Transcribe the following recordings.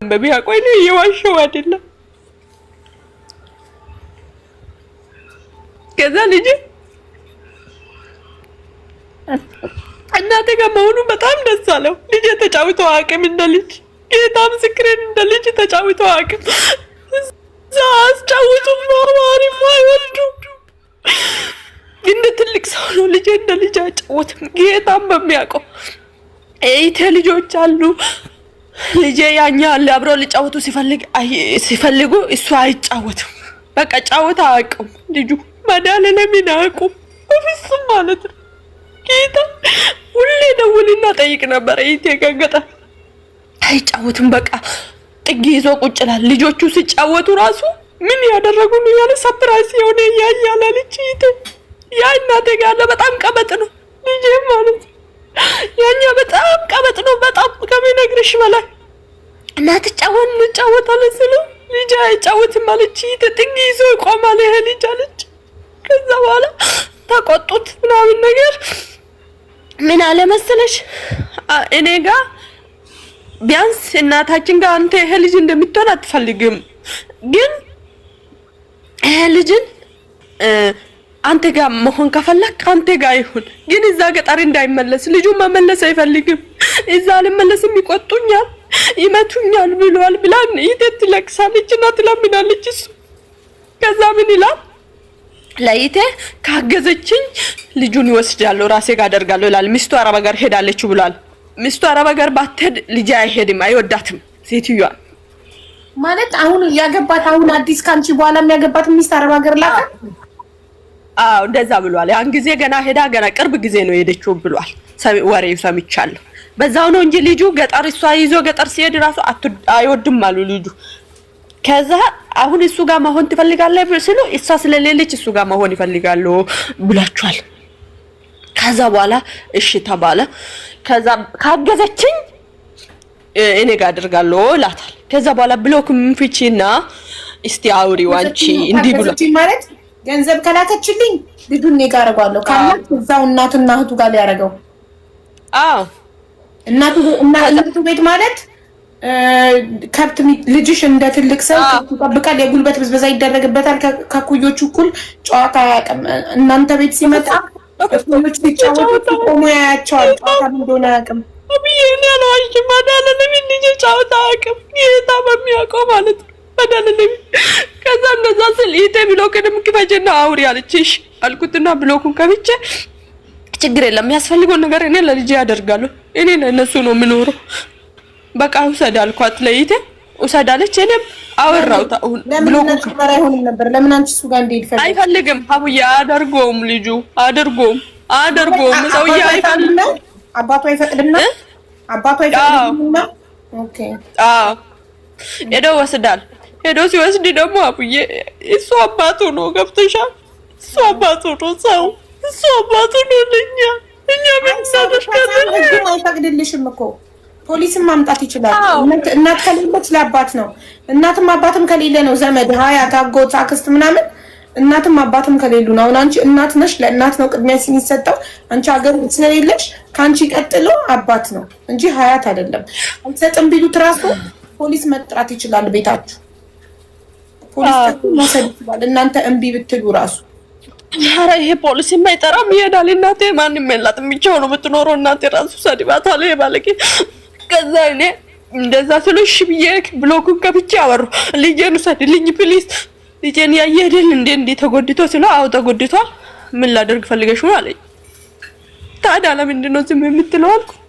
በሚያቆይ ነው የዋሸው አይደለም። ከዛ ልጅ እናቴ ጋር መሆኑ በጣም ደስ አለው። ልጅ ተጫውተው አቅም እንደ ልጅ ጌታ ምስክሬን እንደ ልጅ ተጫውተው አቅም አስጫውቱም ማማሪም አይወዱ እንደ ትልቅ ሰው ነው። ልጅ እንደ ልጅ አጫወትም ጌታም በሚያውቀው እይቴ ልጆች አሉ። ልጄ ያኛ አለ አብረው ሊጫወቱ ሲፈልጉ እሱ አይጫወትም። በቃ ጫወታ አያውቅም ልጁ መድኃኒዓለም አያውቁም በፍጹም ማለት ነው። ጌታ ሁሌ ደውልና ጠይቅ ነበር። እይቴ ገገጠ አይጫወትም። በቃ ጥግ ይዞ ቁጭ ይላል። ልጆቹ ሲጫወቱ ራሱ ምን ያደረጉ ነው ያለ ሰርፕራይዝ የሆነ ያያለ ልጅ እይቴ ያ እናቴ ጋር አለ። በጣም ቀበጥ ነው ልጄ ማለት ነው። ያኛ በጣም ቀበጥ ነው። በጣም ከመነግርሽ በላይ እናት እንጫወታለን ስለ ልጅ አይጫወትም አለች። ጥግ ይዞ ይቆማል ይሄ ልጅ አለች። ከዛ በኋላ ተቆጡት ምናምን ነገር ምን አለ መሰለሽ እኔ ጋር ቢያንስ እናታችን ጋር አንተ ይሄ ልጅ እንደምትሆን አትፈልግም፣ ግን ይሄ ልጅን አንተ ጋር መሆን ከፈለክ አንተ ጋር ይሁን፣ ግን እዛ ገጠር እንዳይመለስ ልጁ መመለስ አይፈልግም። እዛ አልመለስም ይቆጡኛል ይመቱኛል ብሏል ብላ ይተት ለቅሳለች እና ትለምናለች። እሱ ከዛ ምን ይላል ለይቴ ካገዘችኝ ልጁን ይወስዳለሁ ራሴ ጋር አደርጋለሁ ይላል። ሚስቱ አረብ ሀገር ሄዳለች ብሏል። ሚስቱ አረብ ሀገር ባትሄድ ልጅ አይሄድም፣ አይወዳትም ሴትዮዋ ማለት አሁን ያገባት አሁን አዲስ ካንቺ በኋላ የሚያገባት ሚስት አረብ ሀገር ላካ። አዎ እንደዛ ብሏል። ያን ጊዜ ገና ሄዳ ገና ቅርብ ጊዜ ነው የሄደችው ብሏል። ወሬው ሰምቻለሁ። በዛው ነው እንጂ ልጁ ገጠር እሷ ይዞ ገጠር ሲሄድ ራሱ አይወድም አሉ ልጁ። ከዛ አሁን እሱ ጋር መሆን ትፈልጋለህ ሲሉ እሷ ስለሌለች እሱ ጋር መሆን ይፈልጋሉ ብላችኋል። ከዛ በኋላ እሺ ተባለ። ከዛ ካገዘችኝ እኔ ጋር አደርጋለሁ እላታል። ከዛ በኋላ ብሎክ ምንፍቺና እስቲ አውሪው አንቺ እንዲህ ብሎ ማለት ገንዘብ ከላከችልኝ ልጁን እኔ ጋር አደርጋለሁ ካላት እዛው እናቱና እህቱ ጋር ሊያደርገው። አዎ እናቱ ቤት ማለት ከብት ልጅሽ እንደ ትልቅ ሰው ይጠብቃል። የጉልበት ብዝበዛ ይደረግበታል ከኩዮቹ እኩል ጨዋታ አያውቅም። እናንተ ቤት ሲመጣ እኩዮቹ ሲጫወቱ ቆሞ ያያቸዋል። ጨዋታ ምን እንደሆነ አያውቅም። አብዬኔ ነው አንቺ መድኃኒዓለም ልጅ ጨዋታ አያውቅም። ጌታ በሚያውቀው ማለት ነው መድኃኒዓለም። ከዛ እንደዛ ስል ይሄ ብሎክንም ክፈችና አውሪ አለችሽ አልኩትና ብሎኩን ከፍቼ ችግር የለም የሚያስፈልገው ነገር እኔ ለልጄ ያደርጋለሁ። እኔ ለነሱ ነው የምኖረው። በቃ ውሰድ አልኳት። ለይቴ ውሰድ አለች። እኔም አወራሁት። አሁን ብሎኩን ከመራ አይሆንም ነበር። ለምን አንቺ እሱ ጋር እንዴት ፈልግ አይፈልግም። አቡዬ አደርገውም ልጁ አደርገውም ሰውዬ አይፈልግም። አባቱ አይፈቅድምና አባቱ አይፈቅድምና ኦኬ አዎ ሄዶ ወስዳል። ሄዶ ሲወስድ ደግሞ አቡዬ እሱ አባቱ ነው። ገብተሻል? እሱ አባቱ ነው። ሰው እሱ አባቱ ነው። እኛ ምን ሳደርጋለን? ህጉ አይፈቅድልሽም እኮ ፖሊስም ማምጣት ይችላል። እናት ከሌለች ለአባት ነው። እናትም አባትም ከሌለ ነው ዘመድ ሀያት አጎት አክስት ምናምን እናትም አባትም ከሌሉ ነው። አሁን አንቺ እናት ነሽ፣ ለእናት ነው ቅድሚያ የሚሰጠው። አንቺ ሀገር ስለሌለሽ ከአንቺ ቀጥሎ አባት ነው እንጂ ሀያት አይደለም። አልሰጥም ቢሉት ራሱ ፖሊስ መጥራት ይችላል። ቤታችሁ ፖሊስ መውሰድ ይችላል። እናንተ እምቢ ብትሉ ራሱ ኧረ ይሄ ፖሊስ የማይጠራም ይሄዳል። እናቴ ማንም የላትም ብቻው ነው የምትኖረው። እናቴ ራሱ ሰድባታል ባለጌ። ከዛ እኔ እንደዛ ስለ እሺ ብዬ ብሎኩን ከፍቼ አወሩ። ልጄን ውሰድልኝ ፕሊዝ፣ ልጄን ያየህልኝ እንዴ ተጎድቶ ስለ አው ተጎድቷል። ምን ላደርግ ፈልገሽ ነው አለኝ። ታዲያ ለምንድን ነው ዝም የምትለው አልኩት።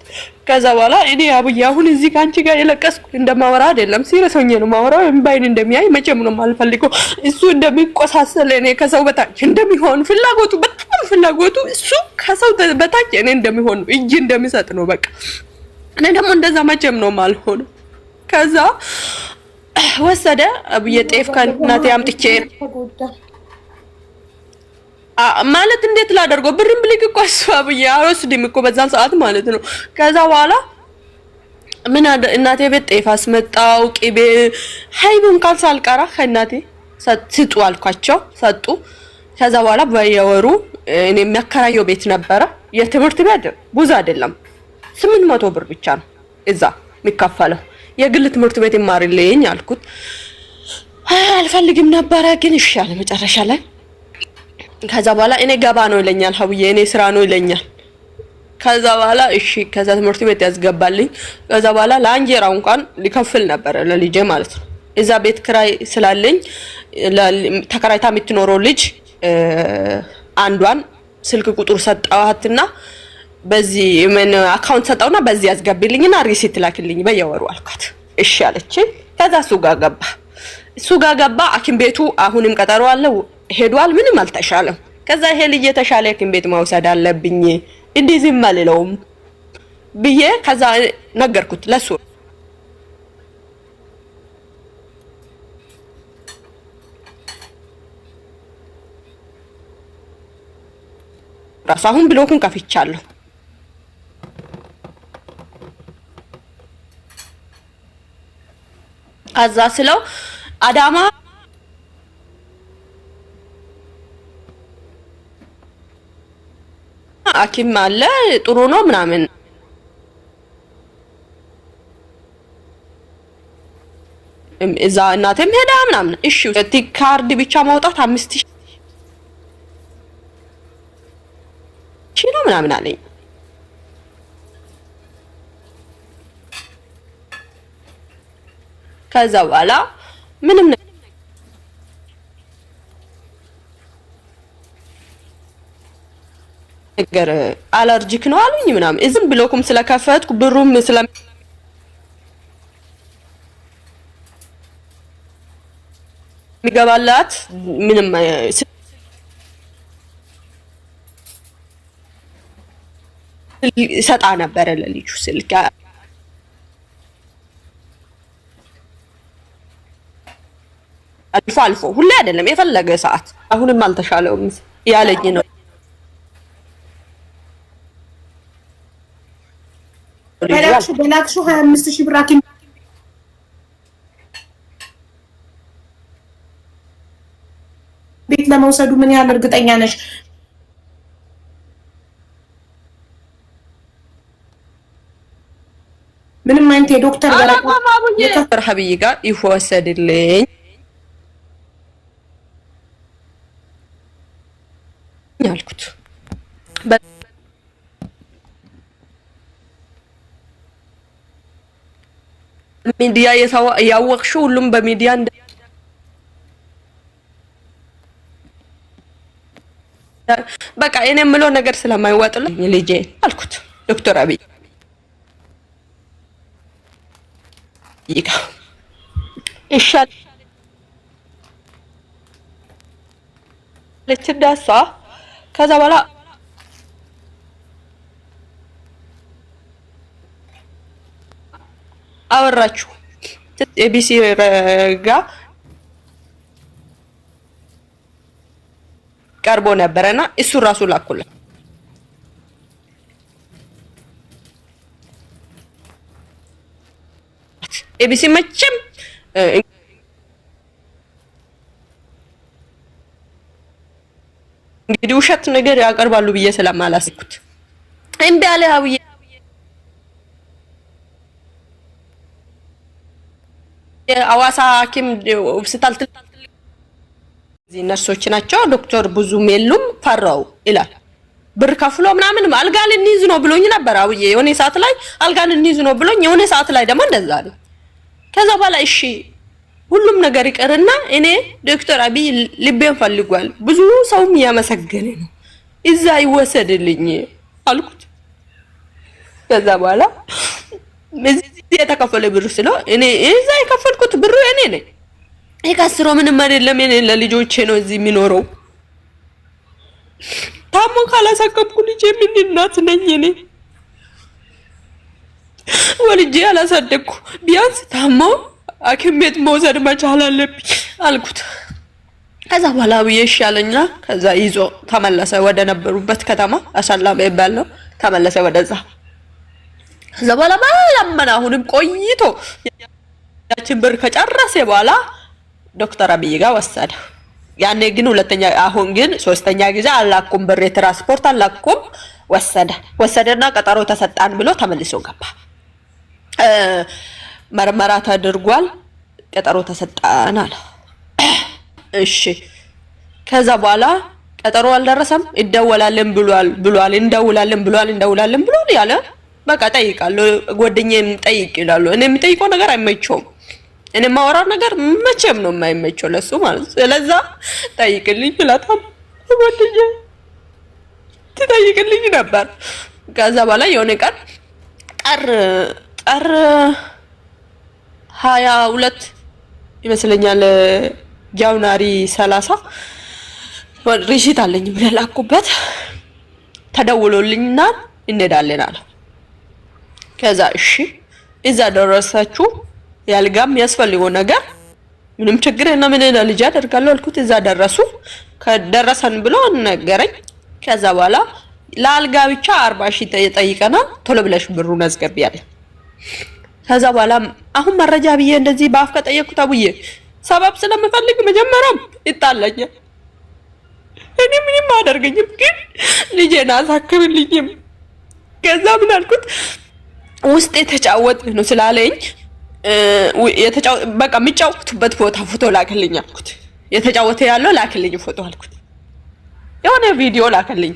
ከዛ በኋላ እኔ አብዬ አሁን እዚህ ካንቺ ጋር የለቀስኩ እንደማወራ አይደለም፣ ሲሪየስ ሆኜ ነው ማወራው። እምባይን እንደሚያይ መቼም ነው የማልፈልገው። እሱ እንደሚቆሳሰል እኔ ከሰው በታች እንደሚሆን ፍላጎቱ በጣም ፍላጎቱ እሱ ከሰው በታች እኔ እንደሚሆን እጅ እንደሚሰጥ ነው በቃ። እኔ ደግሞ እንደዛ መቼም ነው የማልሆነው። ከዛ ወሰደ አብዬ ጤፍ ከእናቴ አምጥቼ ማለት እንዴት ላደርገው ብርን ብልክ እኮ እሱ አብዬ አልወስድም እኮ በዛን ሰዓት ማለት ነው። ከዛ በኋላ ምን እናቴ ቤት ጤፍ አስመጣው ቅቤ ሃይቡን ካል ሳልቀራ ከእናቴ ስጡ አልኳቸው ሰጡ። ከዛ በኋላ በየወሩ እኔ የሚያከራየው ቤት ነበረ። የትምህርት ቤት ብዙ አይደለም 800 ብር ብቻ ነው እዛ የሚከፈለው። የግል ትምህርት ቤት ይማርልኝ አልኩት። አልፈልግም ነበረ ግን እሺ አለ መጨረሻ ላይ። ከዛ በኋላ እኔ ገባ ነው ይለኛል ሀብዬ እኔ ስራ ነው ይለኛል። ከዛ በኋላ እሺ ከዛ ትምህርት ቤት ያስገባልኝ። ከዛ በኋላ ለአንጀራው እንኳን ሊከፍል ነበር ለልጄ ማለት ነው። እዛ ቤት ክራይ ስላለኝ ተከራይታ የምትኖረው ልጅ አንዷን ስልክ ቁጥር ሰጣዋትና በዚህ ምን አካውንት ሰጣውና በዚህ ያስገቢልኝና ሪሲት ላክልኝ በየወሩ አልኳት። እሺ አለች። ከዛ እሱ ጋር ገባ ሐኪም ቤቱ አሁንም ቀጠሮ አለው ሄዷል። ምንም አልተሻለም። ከዛ ይሄ ልጅ የተሻለ ሐኪም ቤት መውሰድ አለብኝ እንዲህ ዝም አልለውም ብዬ ከዛ ነገርኩት ለሱ ራሱ አሁን ብሎኩን ከፍቻለሁ። አዛ ስለው አዳማ ሐኪም አለ ጥሩ ነው ምናምን እዛ እናቴም ሄዳ ምናምን እሺ ካርድ ብቻ ማውጣት 5000 ነው ምናምን አለኝ። ከዛ በኋላ ምንም ነገር አለርጂክ ነው አሉኝ ምናምን እዝም ብሎኩም ስለከፈትኩ ብሩም ስለሚገባላት ምንም ሰጣ ነበር ለልጁ ስልክ አልፎ አልፎ ሁሌ አይደለም የፈለገ ሰዓት። አሁንም አልተሻለውም ያለኝ ነው። በላክሹ 25000 ብር ሐኪም ቤት ለመውሰዱ ምን ያህል እርግጠኛ ነሽ? ምንም አይነት የዶክተር የዶክተር ሀብይ ጋር ይወሰድልኝ ያልኩት ሚዲያ ያወቅሽው ሁሉም በሚዲያ በቃ እኔ የምለው ነገር ስለማይዋጥልኝ ልጄ አልኩት ዶክተር አብይ ይሻል ለችዳሳ ከዛ በኋላ አወራችሁ ኤቢሲ ረጋ ቀርቦ ነበርና እሱ ራሱ ላኩለት ኤቢሲ መቼም እንግዲህ ውሸት ነገር ያቀርባሉ ብዬ ስለማላስኩት እምቢ አለ ሀብዬ የአዋሳ ሐኪም ሆስፒታል እዚህ ነርሶች ናቸው ዶክተር ብዙም የሉም ፈራው ይላል ብር ከፍሎ ምናምን አልጋ ልንይዝ ነው ብሎኝ ነበር አብዬ የሆነ ሰዓት ላይ አልጋ ልንይዝ ነው ብሎኝ የሆነ ሰዓት ላይ ደግሞ እንደዛ አለ ከዛ በኋላ እሺ ሁሉም ነገር ይቀርና እኔ ዶክተር አብይ ልቤን ፈልጓል ብዙ ሰውም ያመሰገነ ነው እዛ ይወሰድልኝ አልኩት ከዛ በኋላ እዚህ የተከፈለ ብር ስለ እኔ እዛ የከፈልኩት ብሩ እኔ ነኝ ይከስሮ ምንም አይደለም እኔ ለልጆቼ ነው እዚህ የሚኖረው ታሞ ካላሳከምኩ ልጄ ምን እናት ነኝ እኔ ወልጄ አላሳደግኩ ቢያንስ ታሞ ሐኪም ቤት መውሰድ መቻል አለብኝ አልኩት ከዛ በኋላ ይሻለኝና ከዛ ይዞ ተመለሰ ወደ ነበሩበት ከተማ አሰላም ይባላል ተመለሰ ወደዛ ከዛ በኋላ ባላመና አሁንም ቆይቶ ያችን ብር ከጨረሰ በኋላ ዶክተር አብይ ጋር ወሰደ ያኔ ግን ሁለተኛ አሁን ግን ሶስተኛ ጊዜ አላኩም ብር የትራንስፖርት አላኩም ወሰደና ቀጠሮ ተሰጣን ብሎ ተመልሶ ገባ ምርመራ ተደርጓል፣ ቀጠሮ ተሰጠን አለ። እሺ ከዛ በኋላ ቀጠሮ አልደረሰም፣ እንደውላለን ብሏል ያለ በቃ ጠይቃለሁ። ጓደኛዬም ጠይቅ ይላሉ። እኔ የሚጠይቀው ነገር አይመቸውም። እኔ የማወራው ነገር መቼም ነው የማይመቸው ለሱ ማለት። ስለዛ ጠይቅልኝ ይላታል ጓደኛዬ ትጠይቅልኝ ነበር። ከዛ በኋላ የሆነ ቀን ጥር 22 ይመስለኛል ጃንዋሪ 30 ሪሲት አለኝ ብለላኩበት ተደውሎልኝና እንሄዳለን አለ። ከዛ እሺ እዛ ደረሳችሁ ያልጋም ያስፈልገው ነገር ምንም ችግር የለም ምን ለልጅ አደርጋለሁ አልኩት። እዛ ደረሱ። ከደረሰን ብሎ ነገረኝ። ከዛ በኋላ ለአልጋ ብቻ 40 ሺህ ጠይቀናል፣ ቶሎ ብለሽ ብሩን አስገቢ አለኝ። ከዛ በኋላ አሁን መረጃ ብዬ እንደዚህ በአፍ ከጠየቅኩት አቡዬ ሰበብ ስለምፈልግ መጀመሪያም ይጣላኛል። እኔ ምንም አደርገኝም ግን ልጄን አሳክምልኝም። ከዛ ምን አልኩት ውስጥ የተጫወተ ነው ስላለኝ በቃ የሚጫወቱበት ቦታ ፎቶ ላክልኝ አልኩት። የተጫወተ ያለው ላክልኝ ፎቶ አልኩት። የሆነ ቪዲዮ ላክልኝ።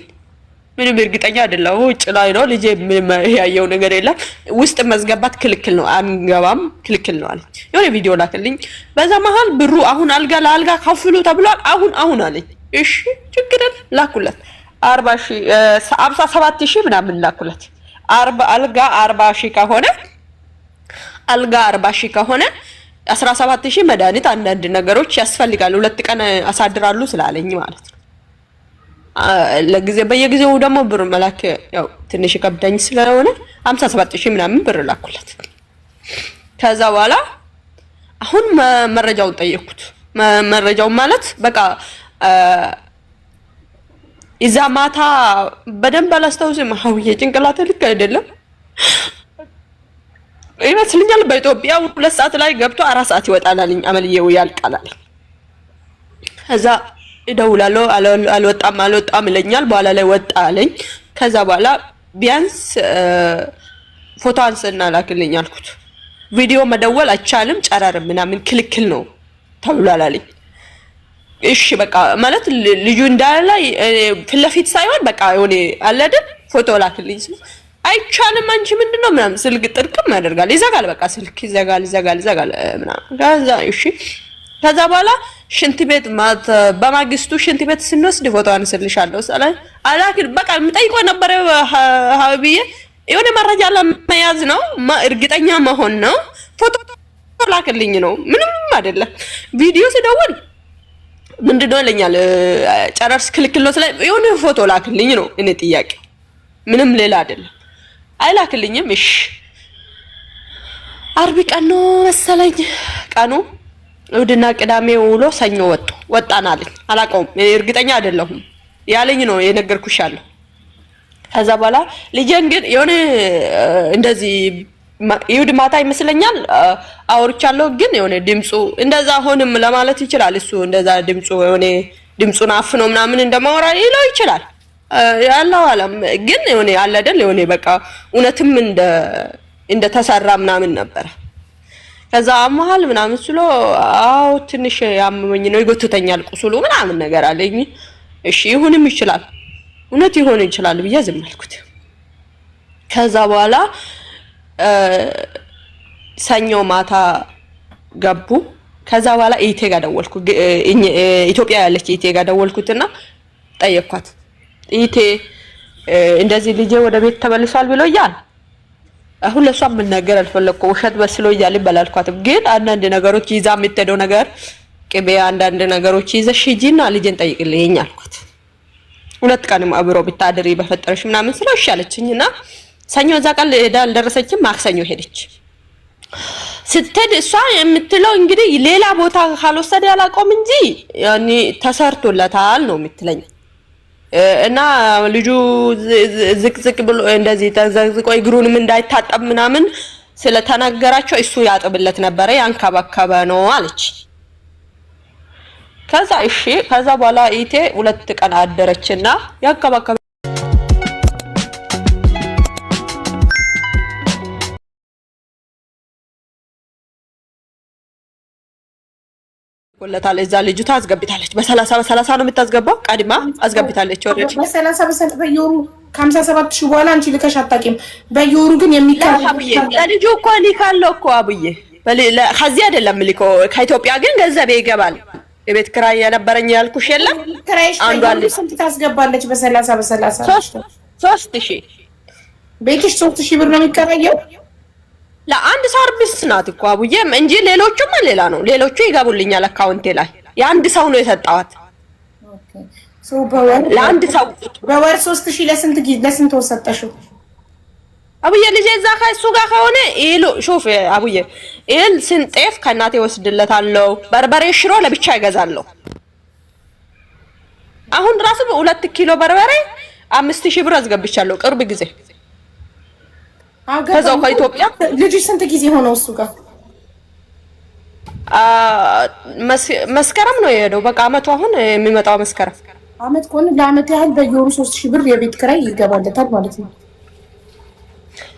ምንም እርግጠኛ አይደለሁ ውጭ ላይ ነው ልጄ ምንም ያየው ነገር የለም። ውስጥ መዝገባት ክልክል ነው አንገባም ክልክል ነው አለኝ። የሆነ ቪዲዮ ላክልኝ። በዛ መሃል ብሩ አሁን አልጋ ለአልጋ ከፍሉ ተብሏል አሁን አለኝ። እሺ ችግር ላኩለት 57 ሺህ ምናምን ላኩለት። አልጋ 40 ሺህ ከሆነ አልጋ 40 ሺህ ከሆነ 17 ሺህ መድኃኒት አንዳንድ ነገሮች ያስፈልጋሉ 2 ቀን አሳድራሉ ስላለኝ ማለት ነው። በየጊዜው ደግሞ ብር መላክ ያው ትንሽ ከብዳኝ ስለሆነ 57 ሺህ ምናምን ብር ላኩለት። ከዛ በኋላ አሁን መረጃውን ጠየቅኩት። መረጃው ማለት በቃ እዛ ማታ በደንብ አላስታውስም። ሀውዬ ጭንቅላቴ ልክ አይደለም ይመስልኛል። በኢትዮጵያ 2 ሰዓት ላይ ገብቶ 4 ሰዓት ይወጣል አለኝ። አመልየው ያልቃል አለኝ። ከዛ እደውላለሁ አልወጣም ይለኛል። በኋላ ላይ ወጣ አለኝ። ከዛ በኋላ ቢያንስ ፎቶ አንስና ላክልኝ አልኩት። ቪዲዮ መደወል አይቻልም ጨረር ምናምን ክልክል ነው ተብሏል አለኝ። እሺ በቃ ማለት ልጁ እንዳለ ፊት ለፊት ሳይሆን በቃ የሆነ አለ አይደል ፎቶ ላክልኝ ሲል አይቻልም አንቺ ምንድነው ምናምን ስልክ ጥርቅም ያደርጋል ይዘጋል። በቃ ስልክ ይዘጋል ምናምን። ከዛ እሺ ከዛ በኋላ ሽንት ቤት በማግስቱ ሽንት ቤት ስንወስድ ፎቶ አንስልሻለሁ ሰላም አላክል በቃ የምጠይቀው ነበር ሀቢዬ የሆነ መረጃ ለመያዝ ነው እርግጠኛ መሆን ነው። ፎቶ ላክልኝ ነው ምንም አይደለም። ቪዲዮ ሲደውል ምንድነው ይለኛል ጨረርስ ክልክል ነው ስለ የሆነ ፎቶ ላክልኝ ነው እኔ ጥያቄ ምንም ሌላ አይደለም። አይላክልኝም። እሺ አርብ ቀን ነው መሰለኝ ቀኑ እሑድና ቅዳሜ ውሎ ሰኞ ወጣናልኝ። አላውቀውም እርግጠኛ አይደለሁም ያለኝ ነው የነገርኩሻለሁ። ከዛ በኋላ ልጄን ግን የሆነ እንደዚህ ይሁድ ማታ ይመስለኛል አውርቻለሁ። ግን የሆነ ድምፁ እንደዛ ሆንም ለማለት ይችላል እሱ እንደዛ ድምፁን አፍኖ ምናምን እንደማወራ ይለው ይችላል ያለው አለም። ግን የሆነ አለ አይደል የሆነ በቃ እውነትም እንደተሰራ ምናምን ነበር። ከዛ መሀል ምናምን ስሎ አው ትንሽ ያመመኝ ነው ይጎትተኛል ቁስሉ ምናምን ነገር አለኝ። እሺ ይሁንም ይችላል እውነት ይሆን ይችላል ብዬ ዝም አልኩት። ከዛ በኋላ ሰኞ ማታ ገቡ። ከዛ በኋላ ኢቴ ጋር ደወልኩ። ኢትዮጵያ ያለች ኢቴ ጋር ደወልኩትና ጠየቅኳት። ኢቴ እንደዚህ ልጄ ወደ ቤት ተመልሷል ብሎኛል። አሁን ለሷ ምን ነገር አልፈለኩ ውሸት በስሎኛል ይበላልኳት። ግን አንዳንድ ነገሮች ይዛ የምትሄደው ነገር ቅቤ አንዳንድ ነገሮች ይዘሽ ሂጂና ልጄን ጠይቅልኝ አልኳት። 2 ቀንም አብሮ ብታድሪ በፈጠረሽ ምናምን ስለሽ አለችኝና ሰኞ እዛ ቀን ሄዳ አልደረሰችም። ማክሰኞ ሄደች። ስትሄድ እሷ የምትለው እንግዲህ ሌላ ቦታ ካልወሰደ ያላቆም እንጂ ያኔ ተሰርቶለታል ነው የምትለኝ። እና ልጁ ዝቅዝቅ ብሎ እንደዚህ ተዘቅዝቆ እግሩንም እንዳይታጠብ ምናምን ስለተናገራቸው እሱ ያጥብለት ነበረ ያንከባከበ ነው አለች። ከዛ እሺ ከዛ በኋላ ኢቴ 2 ቀን አደረችና ያንከባከበ ወለታለ እዛ ልጅቷ አስገብታለች። በ30 ነው የምታስገባው። ቀድማ አስገብታለች። ወረድ በ30% በየወሩ ከ57 ሺህ በኋላ አንቺ ልከሽ አታውቂም። በየወሩ ግን ለልጁ እኮ ልካለሁ እኮ አቡዬ። ከዚህ አይደለም ልኮ ከኢትዮጵያ ግን ገንዘብ ይገባል። የቤት ክራይ የነበረኝ ያልኩሽ የለም አንዷ ልጅ ስንት ታስገባለች? በ30 3000 ቤትሽ 3000 ብር ነው የሚከራየው። ለአንድ ሰርቪስ ናት እኮ አቡዬ እንጂ ሌሎቹም ሌላ ነው። ሌሎቹ ይገቡልኛል አካውንቴ ላይ። የአንድ ሰው ነው የሰጣዋት። ኦኬ ሶ ለአንድ ሰው በወር 3000 ለስንት ወሰጠሽው? አቡዬ ልጄ እዛ ከእሱ ጋር ከሆነ ይሉ ሹፍ አቡዬ ይል ስንጤፍ ከእናቴ ወስድለታለሁ። በርበሬ ሽሮ ለብቻ ይገዛለሁ። አሁን ራሱ 2 ኪሎ በርበሬ 5000 ብር አስገብቻለሁ ቅርብ ጊዜ ከዛው ከኢትዮጵያ። ልጅሽ ስንት ጊዜ ሆነው እሱ ጋር? መስከረም ነው የሄደው። በቃ አመቱ አሁን የሚመጣው መስከረም። አመት ከሆነ ለአመት ያህል በየወሩ 3000 ብር የቤት ኪራይ ይገባለታል ማለት ነው።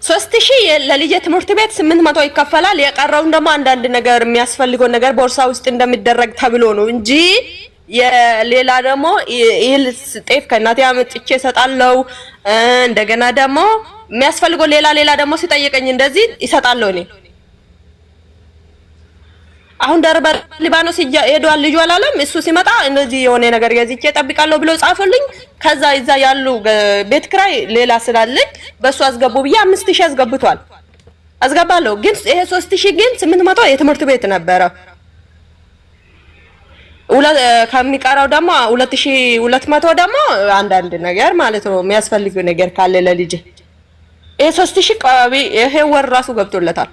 3000 ለልጄ ትምህርት ቤት 800 ይከፈላል። የቀረውን ደግሞ አንዳንድ ነገር የሚያስፈልገው ነገር ቦርሳ ውስጥ እንደሚደረግ ተብሎ ነው እንጂ የሌላ ደግሞ ይል ጤፍ ከእናቴ አመጥቼ እሰጣለሁ። እንደገና ደግሞ የሚያስፈልገው ሌላ ደግሞ ሲጠይቀኝ እንደዚህ ይሰጣለሁ። እኔ አሁን ደርበር ሊባኖስ ሄዷል ልጁ አላለም። እሱ ሲመጣ እንደዚህ የሆነ ነገር ገዝቼ እጠብቃለሁ ብሎ ጻፈልኝ። ከዛ ይዛ ያሉ ቤት ክራይ ሌላ ስላለኝ በሱ አስገቡ ብዬ 5000 አስገብቷል። አስገባለሁ ግን ይሄ 3000 ግን 800 የትምህርት ቤት ነበረ። ከሚቀረው ደግሞ 2200 ደግሞ አንዳንድ ነገር ማለት ነው የሚያስፈልገው ነገር ካለ ለልጅ ይሄ 3000 ቀባቢ ይሄ ወር ራሱ ገብቶለታል።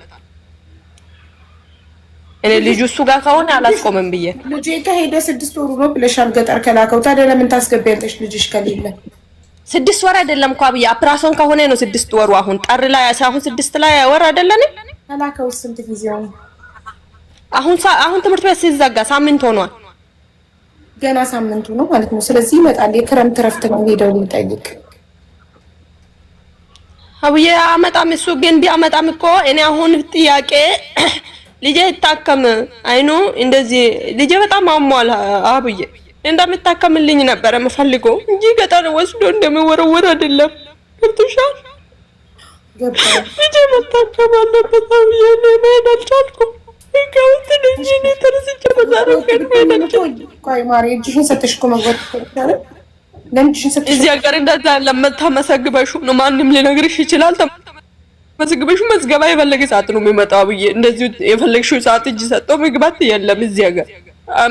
እኔ ልጁ እሱ ጋር ከሆነ አላስቆምም ብዬ ልጄ ከሄደ 6 ወሩ ነው ብለሻል። ገጠር ከላከው ታዲያ ለምን ታስገቢያለሽ? ልጅሽ ከሌለ 6 ወር አይደለም እኮ አብዬ ኦፕራሽን ከሆነ ነው 6 ወሩ። አሁን ጠር ላይ አሁን 6 ላይ ወር አይደለንም። ከላከው ስንት ጊዜው ነው? አሁን ትምህርት ቤት ሲዘጋ ሳምንት ሆኗል። ገና ሳምንቱ ነው ማለት ነው። ስለዚህ ይመጣል። የክረምት ረፍት ነው ሄደው ሊጠይቅ አብዬ አመጣም። እሱ ግን ቢያመጣም እኮ እኔ አሁን ጥያቄ ልጄ ይታከም አይኑ እንደዚህ ልጄ በጣም አሟል አብዬ እንደምታከምልኝ ነበር የምፈልገው እንጂ ገጠር ወስዶ እንደሚወረወር አይደለም። ገብቶሻል? ልጄ መታከም አለበት አብዬ። እኔ መሄድ አልቻልኩም። እዚህ ሀገር እንደዛ ለምታመሰግበሹ ነው ማንም ሊነግርሽ ይችላል። ተመሰግበሹ መዝገባ የፈለገ ሰዓት ነው የሚመጣው ብዬ እንደዚህ የፈለግሽው ሰዓት እጅ ሰጠው መግባት የለም እዚህ ሀገር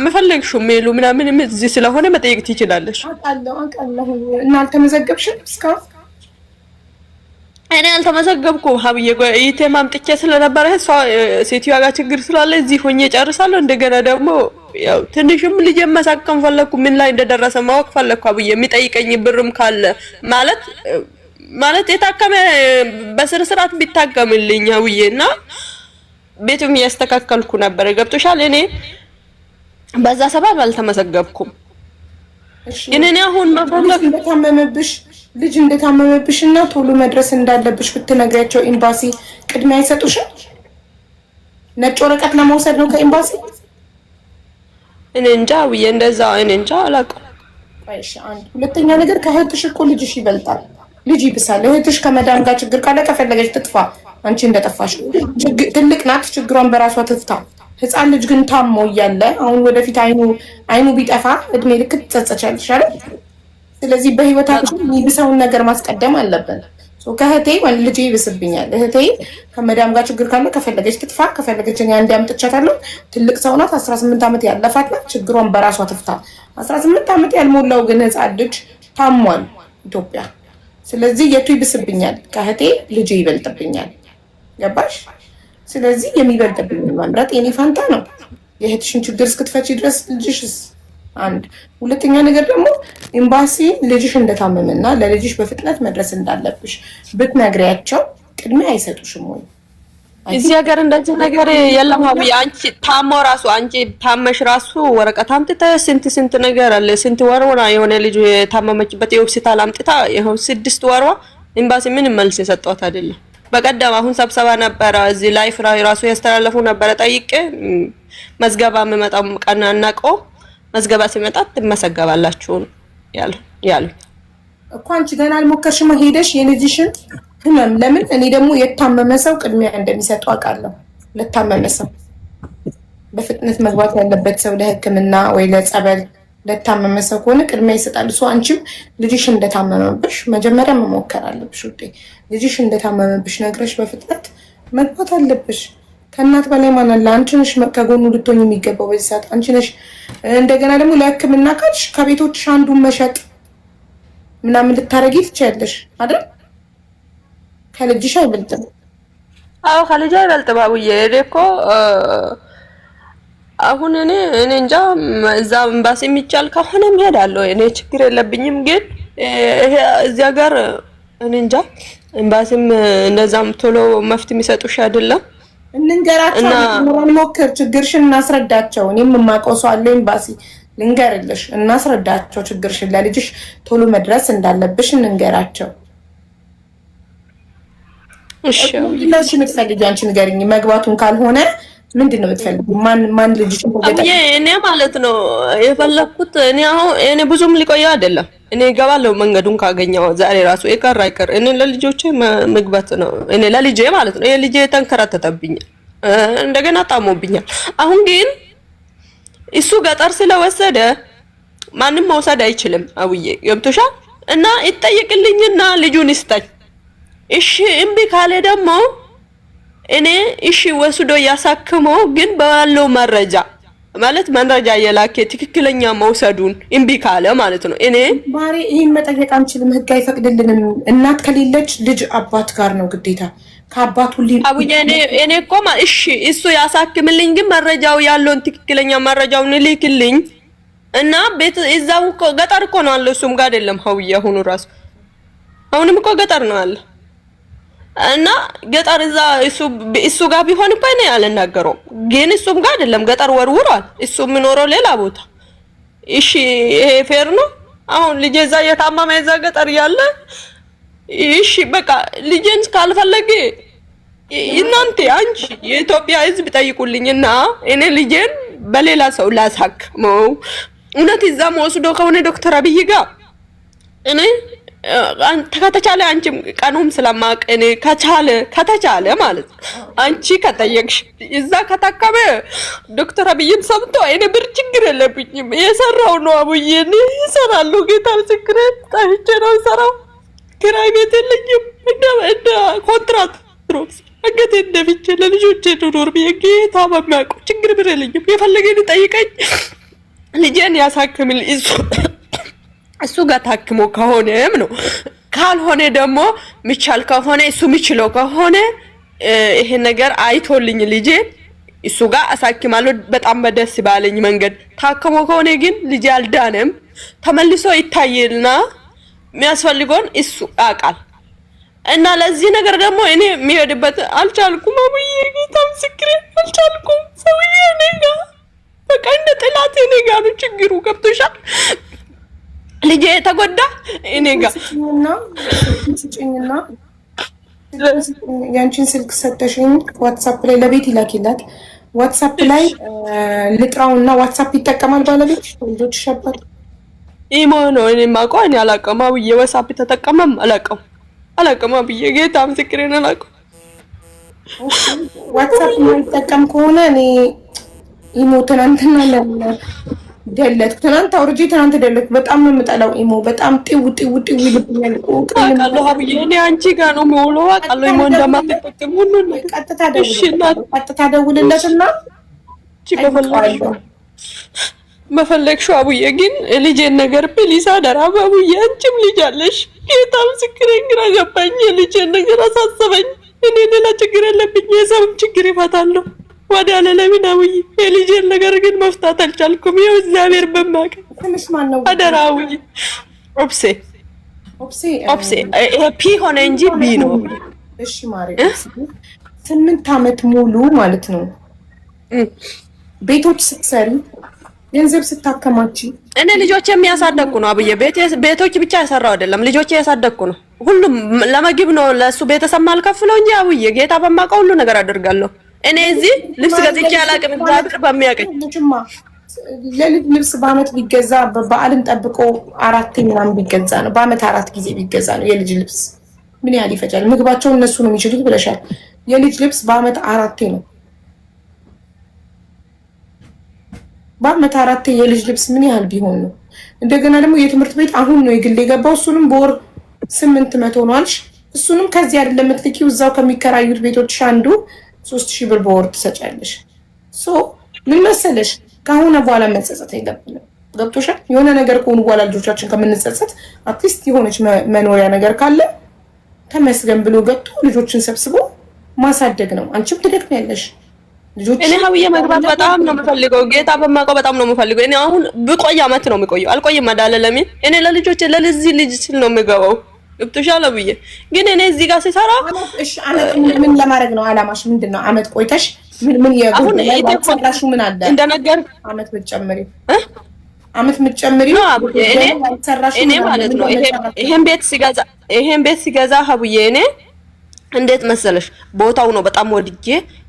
የፈለግሽው ሜሉ ምናምን እዚህ ስለሆነ መጠየቅ ትችላለሽ። አውቃለሁ እና አልተመዘገብሽም እስካሁን? እኔ አልተመዘገብኩም ሀብዬ። ኢቴም አምጥቼ ስለነበረ እሷ ሴትዮዋ ጋር ችግር ስላለ እዚህ ሆኜ ጨርሳለሁ። እንደገና ደግሞ ያው ትንሽም ልጅ መሳከም ፈለኩ። ምን ላይ እንደደረሰ ማወቅ ፈለኩ ሀብዬ። የሚጠይቀኝ ብርም ካለ ማለት የታከመ በስነ ስርዓት ቢታከምልኝ ሀብዬ እና ቤቱም እያስተካከልኩ ነበር። ገብቶሻል? እኔ በዛ ሰበብ አልተመዘገብኩም። ግን እኔ አሁን መፈለግ እንደታመመብሽ ልጅ እንደታመመብሽና ቶሎ መድረስ እንዳለብሽ ብትነግሪያቸው ኤምባሲ ቅድሚያ አይሰጡሽም? ነጭ ወረቀት ለመውሰድ ነው ከኤምባሲ? እኔ እንጃ ብዬ እንደዛ እኔ እንጃ አላውቅም። እሺ አንድ ሁለተኛ ነገር ከእህትሽ እኮ ልጅሽ ይበልጣል። ልጅ ይብሳል። እህትሽ ከመዳም ጋር ችግር ካለ ከፈለገች ትጥፋ። አንቺ እንደጠፋሽ ትልቅ ናት፣ ችግሯን በራሷ ትፍታ። ህፃን ልጅ ግን ታሞ እያለ አሁን ወደፊት አይኑ ቢጠፋ እድሜ ልክ ትጸጸቻለሽ አይደል? ስለዚህ በህይወታችን የሚብሰውን ነገር ማስቀደም አለብን። ከእህቴ ልጄ ይብስብኛል፣ እህቴ ከመዳም ጋር ችግር ካለ ከፈለገች ትጥፋ፣ ከፈለገች እኔ አንዴ አምጥቻታለሁ። ትልቅ ሰው ናት፣ 18 ዓመት ያለፋት ናት፣ ችግሯን በራሷ ትፍታ። 18 ዓመት ያልሞላው ግን ህፃን ልጅ ታሟል ኢትዮጵያ። ስለዚህ የቱ ይብስብኛል? ከእህቴ ልጄ ይበልጥብኛል። ገባሽ? ስለዚህ የሚበልጥብኝ መምረጥ የኔ ፋንታ ነው። የእህትሽን ችግር እስክትፈቺ ድረስ ልጅሽስ አንድ ሁለተኛ ነገር ደግሞ ኤምባሲ ልጅሽ እንደታመመና ለልጅሽ በፍጥነት መድረስ እንዳለብሽ ብትነግሪያቸው ቅድሚያ አይሰጡሽም ወይ? እዚህ ሀገር እንደዚህ ነገር የለም ሀብዬ። አንቺ ታሞ ራሱ አንቺ ታመሽ ራሱ ወረቀት አምጥተሽ ስንት ነገር አለ። ስንት ወርዋ የሆነ ልጅ የታመመችበት የሆስፒታል አምጥታ ይኸው 6 ወርዋ ኤምባሲ ምንም መልስ የሰጧት አይደለም። በቀደም አሁን ስብሰባ ነበረ እዚህ ላይፍ ራሱ ያስተላለፉ ነበረ። ጠይቄ መዝገባ የሚመጣው ቀን አናውቀው፣ መዝገባ ሲመጣ ትመሰገባላችሁ ያሉ እኮ። አንቺ ገና አልሞከርሽም ሄደሽ የልጅሽን ህመም። ለምን እኔ ደግሞ የታመመ ሰው ቅድሚያ እንደሚሰጡ አውቃለሁ። ለታመመ ሰው በፍጥነት መግባት ያለበት ሰው ለሕክምና ወይ ለጸበል ለታመመ ሰው ከሆነ ቅድሚያ ይሰጣል። እሱ አንቺም ልጅሽ እንደታመመብሽ መጀመሪያ መሞከር አለብሽ ውዴ። ልጅሽ እንደታመመብሽ ነግረሽ በፍጥነት መግባት አለብሽ። ከእናት በላይ ማን አለ? አንቺ ነሽ ከጎኑ ልትሆኝ የሚገባው በዚህ ሰዓት አንቺ ነሽ። እንደገና ደግሞ ለሕክምና ካልሽ ከቤቶችሽ አንዱን መሸጥ ምናምን ልታረጊ ትችያለሽ አይደል? ከልጅሽ አይበልጥም። አዎ ከልጅ አይበልጥም። አቡዬ እኔ እኮ አሁን እኔ እንጃ እዛ ኤምባሲ የሚቻል ከሆነ እሄዳለሁ። እኔ ችግር የለብኝም። ግን ይሄ እዚያ ጋር እኔ እንጃ ኤምባሲም እንደዛም ቶሎ መፍትሄ የሚሰጡሽ አይደለም። እንንገራቸው፣ እንሞክር፣ ችግርሽን እናስረዳቸው። እኔም የማውቀው ሰው አለ ኤምባሲ፣ ልንገርልሽ፣ እናስረዳቸው ችግርሽን። ለልጅሽ ቶሎ መድረስ እንዳለብሽ እንንገራቸው። እሺ ለሽ የምትፈልጊ አንቺ ንገሪኝ። መግባቱን ካልሆነ ምንድን ነው የምትፈልጊው? ማን ልጅሽ እኔ ማለት ነው የፈለኩት። እኔ አሁን እኔ ብዙም ሊቆየው አይደለም። እኔ እገባለሁ መንገዱን ካገኘው ዛሬ ራሱ ይቀር አይቀር እኔ ለልጆቼ መግባት ነው። እኔ ለልጄ ማለት ነው። የልጄ ተንከራተተብኛል፣ እንደገና ጣሞብኛል። አሁን ግን እሱ ገጠር ስለወሰደ ማንም መውሰድ አይችልም። አውዬ ገብቶሻል? እና ይጠይቅልኝና ልጁን ይስጠኝ። እሺ እምቢ ካለ ደግሞ እኔ እሺ ወስዶ ያሳክመው። ግን ባለው መረጃ ማለት መረጃ የላከ ትክክለኛ መውሰዱን እምቢ ካለ ማለት ነው። እኔ ማሪ ይሄን መጠየቅ አንችልም፣ ህግ አይፈቅድልንም። እናት ከሌለች ልጅ አባት ጋር ነው ግዴታ። ከአባቱ አቡዬ እኔ እኮ እሺ እሱ ያሳክምልኝ፣ ግን መረጃው ያለውን ትክክለኛ መረጃውን ልክልኝ እና ቤት እዛው እኮ ገጠር እኮ ነው አለ። እሱም ጋር አይደለም ሀውዬ አሁኑ ራሱ አሁንም እኮ ገጠር ነው አለ እና ገጠር እሱ ጋር ቢሆን እኮ እኔ አልናገረውም። ግን እሱም ጋር አይደለም ገጠር ወርውሯል። እሱ የሚኖረው ሌላ ቦታ። እሺ ይሄ ፌር ነው? አሁን ልጄ እዛ የታመመ እዛ ገጠር ያለ እሺ በቃ ልጄን ካልፈለገ እናንተ አንቺ የኢትዮጵያ ሕዝብ ጠይቁልኝና እኔ ልጄን በሌላ ሰው ላሳክመው። እውነት እዛም ወስዶ ከሆነ ዶክተር አብይ ጋር እኔ ከተቻለ አንቺም ቀኑም ስለማቅ እኔ ከተቻለ ማለት አንቺ ከጠየቅሽ እዛ ከታከመ ዶክተር አብይን ሰምቶ እኔ ብር ችግር የለብኝም። የሰራው ነው አቡዬ እኔ እሰራለሁ። ጌታ ምስክሬ ጠፍቼ ነው የሰራው። ኪራይ ቤት የለኝም። እንደ ኮንትራት ሮክስ አንገቴ እንደፍቼ ለልጆቼ ኖር ብዬ ጌታ በሚያውቀው ችግር ብር የለኝም። የፈለገኝ ጠይቀኝ ልጄን ያሳክምል እሱ ጋር ታክሞ ከሆነም ነው። ካልሆነ ደግሞ ሚቻል ከሆነ እሱ ሚችለው ከሆነ ይሄ ነገር አይቶልኝ ልጄ እሱ ጋር አሳክማለሁ። በጣም በደስ ባለኝ መንገድ ታክሞ ከሆነ ግን ልጄ አልዳነም ተመልሶ ይታየልና የሚያስፈልገውን እሱ ያውቃል። እና ለዚህ ነገር ደግሞ እኔ የሚሄድበት አልቻልኩም። አቡዬ ጌታ ምስክሬ አልቻልኩም። ሰውዬ እኔ ጋር በቃ እንደ ጥላት እኔ ጋር ነው ችግሩ። ገብቶሻል? ልጄ ተጎዳ እኔ ጋር ስጭኝና ያንቺን ስልክ ሰጠሽኝ። ዋትስአፕ ላይ ለቤት ይላኪላት። ዋትስአፕ ላይ ልጥራውና ዋትስአፕ ይጠቀማል ባለቤት ልጆች ሸባት ኢሞ ነው እኔ የማውቀው። እኔ አላውቅም አብዬ ዋትስአፕ ተጠቀመም አላውቅም አብዬ ጌታ ምስክሬን አላውቅም። ዋትስአፕ የማይጠቀም ከሆነ እኔ ኢሞ ትናንትና ደለትኩ። ትናንት አውርጄ ትናንት ደለትኩ። በጣም ነው የምጠላው ኢሞ። በጣም ጢው ይልብኛል። አውቃለሁ አብዬ እኔ አንቺ ጋር ነው የምውለው። አውቃለሁ ኢሞ እንደማትጠቀም ሁሉን ቀጥታ ደውልለትና መፈለግሽው አቡዬ። ግን ልጄን ነገር ፕሊስ አደራ አቡዬ። አንቺም ልጅ አለሽ። ጌታ ምስክሬን ግራ ገባኝ። የልጄን ነገር አሳሰበኝ። እኔ ሌላ ችግር የለብኝ፣ የሰውም ችግር ይፈታለሁ ወደ ለለምን አቡዬ። የልጄን ነገር ግን መፍታት አልቻልኩም። ይኸው እግዚአብሔር በማቀ አደራ አቡዬ። ኦፕሴ ፒ ሆነ እንጂ ቢ ነው። እሺ ማሪ 8 ዓመት ሙሉ ማለት ነው ቤቶች ስትሰሪ ገንዘብ ስታከማቺ። እኔ ልጆች የሚያሳደግኩ ነው አብዬ። ቤቶች ብቻ ያሰራው አይደለም ልጆች ያሳደግኩ ነው። ሁሉም ለምግብ ነው ለሱ ቤተሰብ ማልከፍለው እንጂ አውዬ ጌታ በማውቀው ሁሉ ነገር አደርጋለሁ። እኔ እዚህ ልብስ ገዝቼ አላውቅም። እግዚአብሔር በሚያውቀኝ ለልጅ ልብስ በአመት ቢገዛ በዓልን ጠብቆ 4 ምናምን ቢገዛ ነው። በአመት 4 ጊዜ ቢገዛ ነው የልጅ ልብስ። ምን ያህል ይፈጃል? ምግባቸውን እነሱ ነው የሚችሉት ብለሻል። የልጅ ልብስ በአመት 4 ነው። በአመት 4 የልጅ ልብስ ምን ያህል ቢሆን ነው? እንደገና ደግሞ የትምህርት ቤት አሁን ነው የግል የገባው። እሱንም በወር 800 ነው አልሽ። እሱንም ከዚህ አይደለም የምትልኪው፣ እዛው ከሚከራዩት ቤቶች አንዱ 3000 ብር በወር ትሰጫለሽ። ምን መሰለሽ ከአሁን በኋላ መጸጸት የለብንም። ገብቶሻል? የሆነ ነገር ከሆኑ በኋላ ልጆቻችን ከምንጸጸት አትሊስት የሆነች መኖሪያ ነገር ካለ ተመስገን ብሎ ገብቶ ልጆችን ሰብስቦ ማሳደግ ነው። አንቺም ትደክሚያለሽ። እኔ ሀውዬ መግባት በጣም ነው የምፈልገው። ጌታ በማውቀው በጣም ነው የምፈልገው። እኔ አሁን ብቆይ አመት ነው የሚቆየው። አልቆይም አዳለ ለምን እኔ ለልጆች ለዚህ ልጅ ስል ነው የምገባው። ገብቶሻል ብዬ ግን እኔ እዚህ ጋር ሲሰራ እሺ፣ አመት ምን ለማድረግ ነው አላማሽ? ምንድነው? አመት ቆይተሽ ምን ያሰራሹ ምን አለ እንደነገር አመት ብትጨምሪ አመት ምትጨምሪ እኔ ማለት ነው ይሄን ቤት ሲገዛ ሀቡዬ እኔ እንዴት መሰለሽ ቦታው ነው በጣም ወድጄ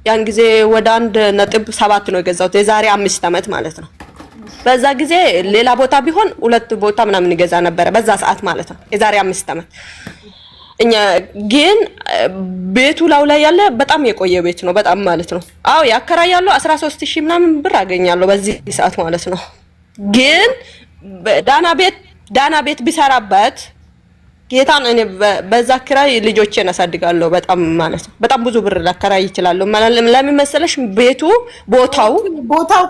ያን ጊዜ ወደ 1.7 ነው የገዛሁት የዛሬ 5 አመት ማለት ነው። በዛ ጊዜ ሌላ ቦታ ቢሆን 2 ቦታ ምናምን ይገዛ ነበር በዛ ሰዓት ማለት ነው የዛሬ 5 አመት። እኛ ግን ቤቱ ላይ ያለ በጣም የቆየ ቤት ነው በጣም ማለት ነው። አዎ ያከራያለሁ 13000 ምናምን ብር አገኛለሁ በዚህ ሰዓት ማለት ነው። ግን ዳና ቤት ቢሰራበት ጌታን እኔ በዛ ክራይ ልጆቼን አሳድጋለሁ በጣም ማለት ነው። በጣም ብዙ ብር ላከራይ ይችላል ማለት ለምን መሰለሽ ቦታው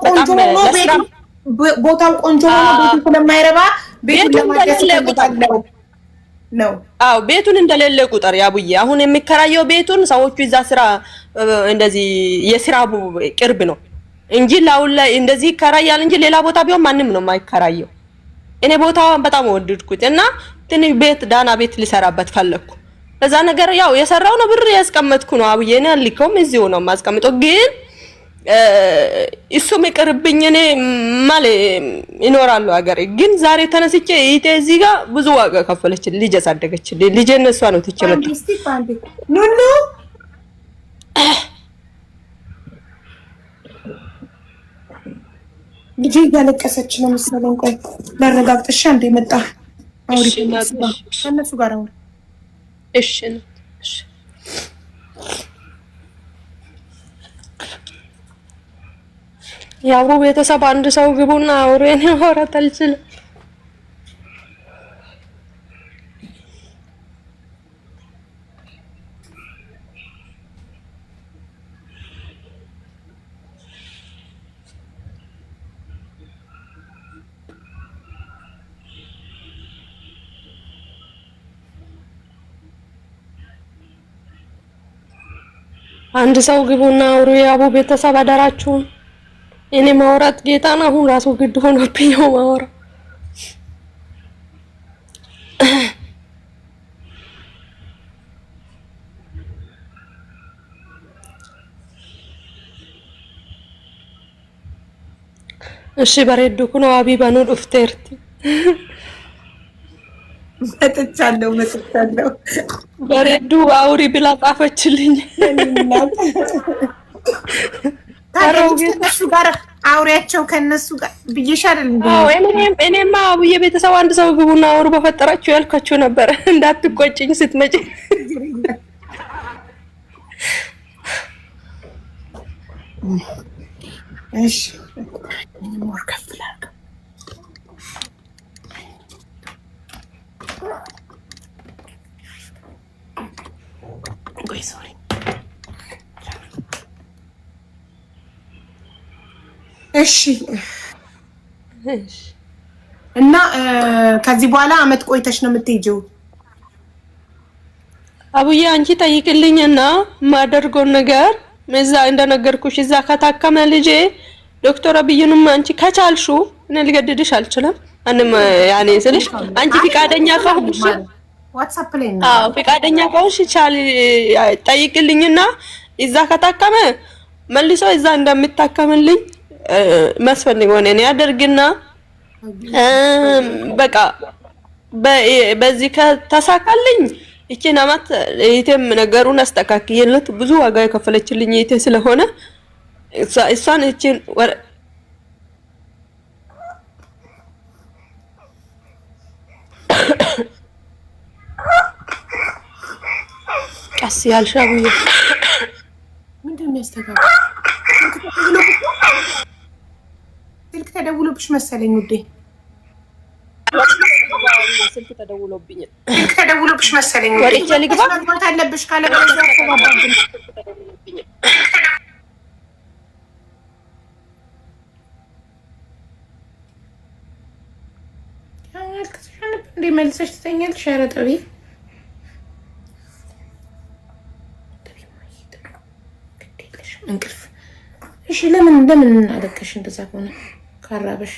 ቆንጆ ነው። ቦታው ቆንጆ ነው። ቤቱ ስለማይረባ ቤቱን ለማደስ ነው። አዎ ቤቱን እንደሌለ ቁጥር ያቡዬ አሁን የሚከራየው ቤቱን ሰዎቹ እዛ ስራ እንደዚህ የስራ ቅርብ ነው እንጂ ላውል ላይ እንደዚህ ይከራያል እንጂ ሌላ ቦታ ቢሆን ማንም ነው የማይከራየው። እኔ ቦታውን በጣም ወደድኩት እና ትንሽ ቤት ዳና ቤት ሊሰራበት ፈለኩ። በዛ ነገር ያው የሰራው ነው ብር ያስቀመጥኩ ነው አብዬ እኔ አልከውም እዚሁ ነው ማስቀምጠው። ግን እሱም ይቅርብኝ እኔ ማለት ይኖራሉ ሀገሬ። ግን ዛሬ ተነስቼ ይቴ እዚህ ጋር ብዙ ዋጋ ከፈለች ልጅ ያሳደገች ልጅ እነሷ ነው ትችላል ኑኑ ልጅ እያለቀሰች ነው መሰለኝ። ቆይ ላረጋግጥሽ እንደ መጣ አውሪ ከነሱ ጋር አውሪ። እሺ ያው ቤተሰብ አንድ ሰው ግቡና አውሪ። እኔ ማውራት አልችልም። አንድ ሰው ግቡና አውሩ። ያቡ ቤተሰብ አደራችሁን። እኔ ማውራት ጌታን አሁን ራሱ ግድ ሆኖብኝ ነው ማውራት። እሺ በሬዱ ኩኖ አቢባኑ ዱፍቴርቲ መጥቻለሁ በሬዱ አውሪ ብላ ጻፈችልኝ። ከነሱ ጋር አውሪያቸው ከነሱ ጋር ብዬሻል እንዴ? አዎ እኔማ አቡዬ ቤተሰብ አንድ ሰው ግቡና አውሩ በፈጠራችሁ ያልኳችሁ ነበር እንዳትቆጭኝ ስትመጪ። እሺ ሞር ከፍላል ቆይ ሶሪ እሺ እና ከዚህ በኋላ አመት ቆይተሽ ነው የምትሄጂው? አቡዬ አንቺ ጠይቅልኝና ማደርገውን ነገር እዛ እንደነገርኩሽ እዛ ከታከመ ልጄ ዶክተር አብይንም አንቺ ከቻልሹ እኔ ልገድድሽ አልችልም። አንም ያኔ ስልሽ አንቺ ፍቃደኛ ከሆንሽ ዋትስአፕ ላይ ነው። አዎ ፍቃደኛ ከሆንሽ ቻል ጠይቅልኝና እዛ ከታከመ መልሶ እዛ እንደምታከምልኝ መስፈልግ ሆነ እኔ ያደርግና በቃ በዚህ ከተሳካልኝ እቺን አመት እህቴም ነገሩን አስተካክዬለት ብዙ ዋጋ የከፈለችልኝ እህቴ ስለሆነ እሷን እቺን ቀስ ያልሻቡዬ ምንድን ነው የሚያስተጋባ? ስልክ ተደውሎብሽ መሰለኝ ውዴ። ስልክ ተደውሎብኝ ወጥቼ ልግባ። መግባት አለብሽ ካለ በለዚያ ተባባብኝ። እንዴ መልሰሽ ትተኛለሽ? ኧረ ጥሪ እንቅልፍ። እሺ ለምን አደረግሽ እንደዛ ከሆነ ካራበሽ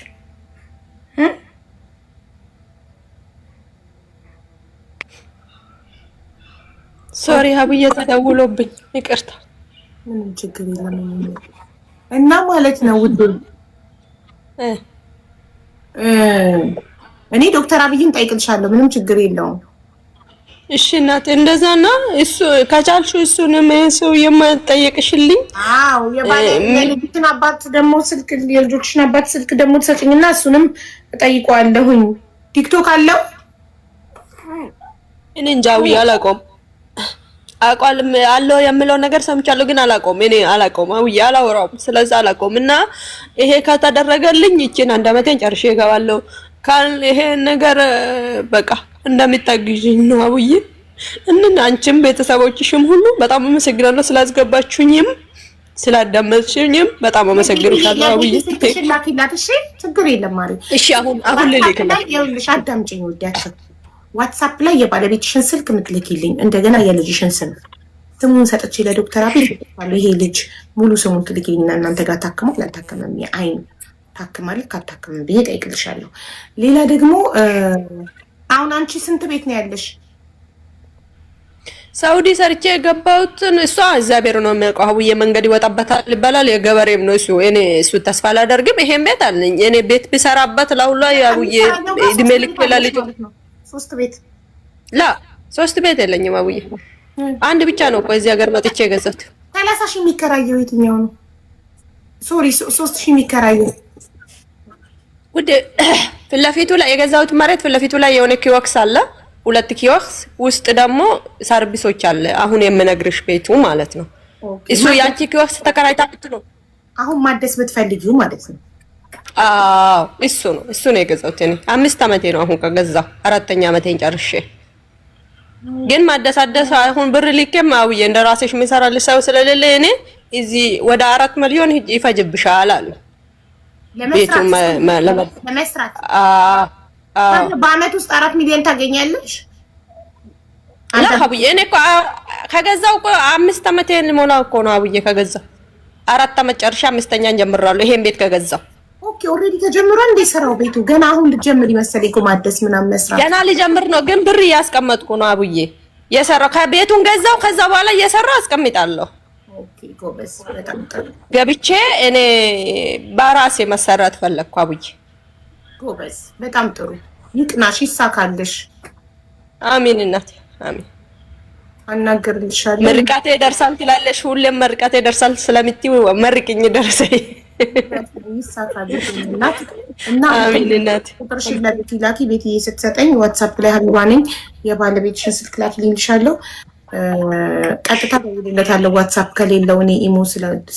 ሶሪ ሀብዬ ተደውሎብኝ ይቅርታ። ምንም ችግር የለም እና ማለት ነው ውድ እኔ ዶክተር አብይን ጠይቅልሻለሁ። ምንም ችግር የለውም። እሺ እናቴ እንደዛና እሱ ከቻልሽ እሱንም እሱ የማጠየቅሽልኝ። አዎ የልጅሽን አባት ደግሞ ስልክ የልጆችሽን አባት ስልክ ደግሞ ትሰጪኝና እሱንም እጠይቀዋለሁኝ። ቲክቶክ አለው? እኔ እንጃው አላውቀውም። አቋልም አለው የምለው ነገር ሰምቻለሁ ግን አላውቀውም። እኔ አላውቀውም። አውዬ አላወራውም። ስለዚህ አላውቀውም እና ይሄ ከተደረገልኝ እቺን አንድ አመቴን ጨርሼ እገባለሁ። ይሄ ነገር በቃ እንደምታግዥኝ ነው አውዬ። አንቺም ቤተሰቦችሽም ሁሉ በጣም አመሰግናለሁ። ስላስገባችሁኝም ስላዳመጥሽኝም በጣም አመሰግንሻለሁ አውዬ። ላኪላት። እሺ ችግር የለም ማለት እሺ። አሁን ልልክልሽ። ይኸውልሽ አዳምጪኝ ወዲያቸው ዋትስአፕ ላይ የባለቤትሽን ስልክ ምትልኪልኝ፣ እንደገና የልጅሽን ስሙን ሰጥቼ ለዶክተር አብይ ልልካለሁ። ይሄ ልጅ ሙሉ ስሙን ትልኪልኝና እናንተ ጋር ታክሞ ላታከመም አይን ታክማለች ካታክምም ብዬ ጠይቅልሻለሁ። ሌላ ደግሞ አሁን አንቺ ስንት ቤት ነው ያለሽ? ሳውዲ ሰርቼ የገባሁትን እሷ እግዚአብሔር ነው የሚያውቀው። አውዬ መንገድ ይወጣበታል ይባላል። የገበሬም ነው እሱ። እኔ እሱ ተስፋ አላደርግም። ይሄን ቤት አለኝ እኔ ቤት ቢሰራበት ለሁላ አውዬ እድሜ ልክ ለልጅ 3 ቤት ላ 3 ቤት የለኝም አውዬ። አንድ ብቻ ነው እኮ እዚህ ሀገር መጥቼ የገዛሁት። 30,000 የሚከራየው የትኛው ነው? ሶሪ 3,000 የሚከራየው ወደ ፊት ለፊቱ ላይ የገዛሁት መሬት ፊት ለፊቱ ላይ የሆነ ኪዮክስ አለ። 2 ኪዮክስ ውስጥ ደግሞ ሰርቪሶች አለ። አሁን የምነግርሽ ቤቱ ማለት ነው። እሱ ያቺ ኪዮክስ ተከራይታችሁ ነው አሁን ማደስ ብትፈልጊው ማለት ነው። አዎ እሱ ነው የገዛሁት እኔ 5 አመቴ ነው አሁን ከገዛሁ 4ኛ አመቴን ጨርሼ። ግን ማደሳደስ አሁን ብር ልኬም አውዬ እንደራስሽ የሚሰራልሽ ሰው ስለሌለ እኔ እዚህ ወደ 4 ሚሊዮን ይፈጅብሻል አሉ። ለመስራት በአመት ውስጥ 4 ሚሊዮን ታገኛለሽ። አውዬ እኔ እኮ ከገዛሁ እኮ 5 አመቴን ሞላው እኮ ነው አውዬ ከገዛሁ 4 አመት ጨርሼ 5ኛን ጀምራለሁ ይሄን ቤት ከገዛሁ። ኦኬ ኦልሬዲ ተጀምሯል እንደ ስራው ቤቱ ገና አሁን ልጀምር ይመስለኝ እኮ ማደስ ምናምን መስራት ገና ልጀምር ነው። ግን ብር እያስቀመጥኩ ነው አውዬ የሰራው ከቤቱን ገዛው ከዛ በኋላ እየሰራው አስቀምጣለሁ። ኦኬ ጎበዝ በጣም ጥሩ ገብቼ እኔ በራሴ መሰራት ፈለግኩ አውዬ። ጎበዝ በጣም ጥሩ ይቅናሽ ይሳካልሽ። አሚን እናቴ አሚን። አናግርልሻለሁ። ምርቃቴ ደርሳል ትላለሽ ሁሌም ምርቃቴ ደርሳል ስለምትይ መርቅኝ ደርሰይ ይሳካልሽ እናት እና አሚን እናቴ። ቁጥርሽን ለቤት ላኪ። ቤትዬ ስትሰጠኝ ዋትስአፕ ላይ ሀቢባ ነኝ የባለቤትሽን ስልክ ላኪልኝልሻለሁ። ቀጥታ ደውልለታለሁ ዋትስአፕ ከሌለው እኔ ኢሞ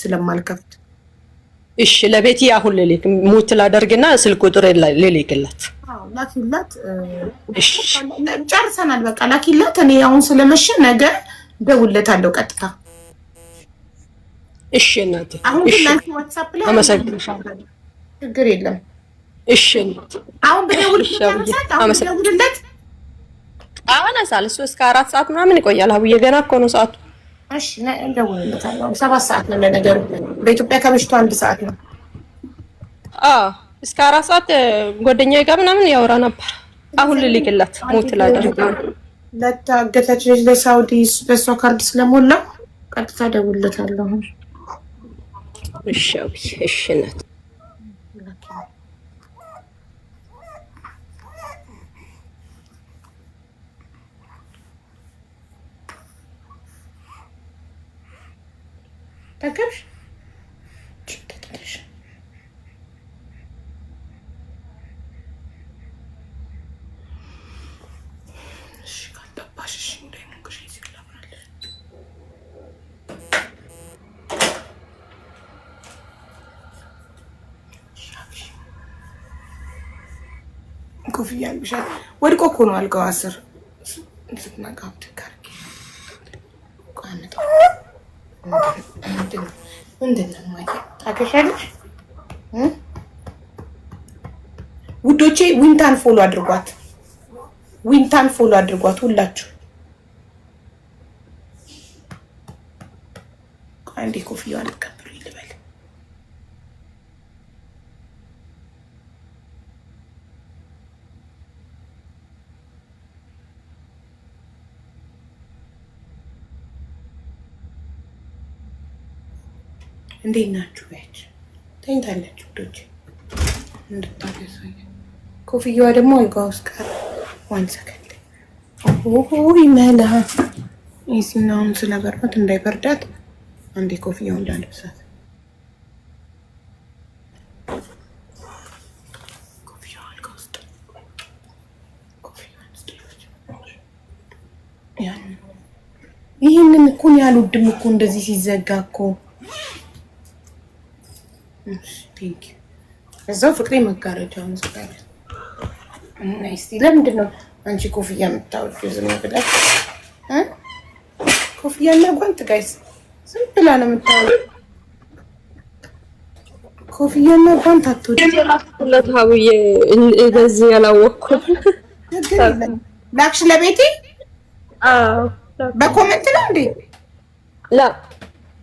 ስለማልከፍት። እሺ ለቤት አሁን ልልክ ሙት ላደርግና ስልክ ቁጥር ልልክላት። አዎ ላኪላት። እሺ ጨርሰናል በቃ ላኪላት። እኔ አሁን ስለመሸ ነገ ደውልለታለሁ ቀጥታ። እሺ እናቴ አሁን ግን ዋትስአፕ ላይ አመሰግንሻለሁ። ችግር የለም። እሺ እናቴ አሁን በደውልለት አነሳል። እሱ እስከ 4 ሰዓት ምናምን ይቆያል አብዬ ገና እኮ ነው ሰዓቱ። እሺ እንደውልለታለሁ። 7 ሰዓት ነው ለነገሩ በኢትዮጵያ ከምሽቱ 1 ሰዓት ነው። አዎ እስከ 4 ሰዓት ጓደኛዬ ጋር ምናምን ያወራ ነበር። አሁን ልልክላት ሞት ላደርግ ለታገተች ልጅ ለሳውዲ በሷ ካርድ ስለሞላ ቀጥታ ደውልለታለሁ። እሺ አብዬ እሺ እናት ጠገብሽ ኮፍያ አልብሻል። ወድቆ እኮ ነው አልጋው አስር ስትነቃብት ካርኪ ምንድን ነው ማለት ታገሻለሽ ውዶቼ። ዊንታን ፎሎ አድርጓት፣ ዊንታን ፎሎ አድርጓት ሁላችሁ። አንዴ ኮፍያዋን ልቀበሉ ይልበል። እንዴት ናችሁ? ያች ተኝታለች ውዶቼ እንድታገሳኝ። ኮፍያዋ ደግሞ አልጋ ውስጥ ቀረ። ዋን ሰከንድ ይመላ ይስናውን ስለበርዳት እንዳይበርዳት አንዴ ኮፍያውን እንዳለብሳት። ኮፍያዋ አልጋ ውስጥ ይህንን እኮ ያልወድም እኮ እንደዚህ ሲዘጋ እኮ እዛው ፍቅሬ መጋረጃውን ዘጋለ። እስቲ ለምንድን ነው አንቺ ኮፍያ የምታወጪው? ዝም ብለሽ ኮፍያና ጓንት ጋይስ ዝም ብላ ነው የምታወጪው። ኮፍያና ጓንት አትወጪም። ለታውዬ በዚህ ያላወቅኩት ላክሽ ለቤቴ? አዎ በኮሜንት ነው እንዴ? ላ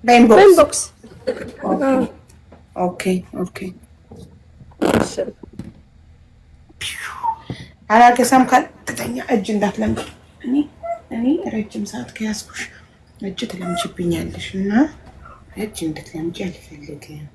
በኢንቦክስ። ኦኬ ኦኬ። አላገሳም ካልተኛ እጅ እንዳትለምድ። እኔ ረጅም ሰዓት ከያዝኩሽ እጅ ትለምጅብኛለሽ እና እጅ እንድትለምጂ አልፈልግም።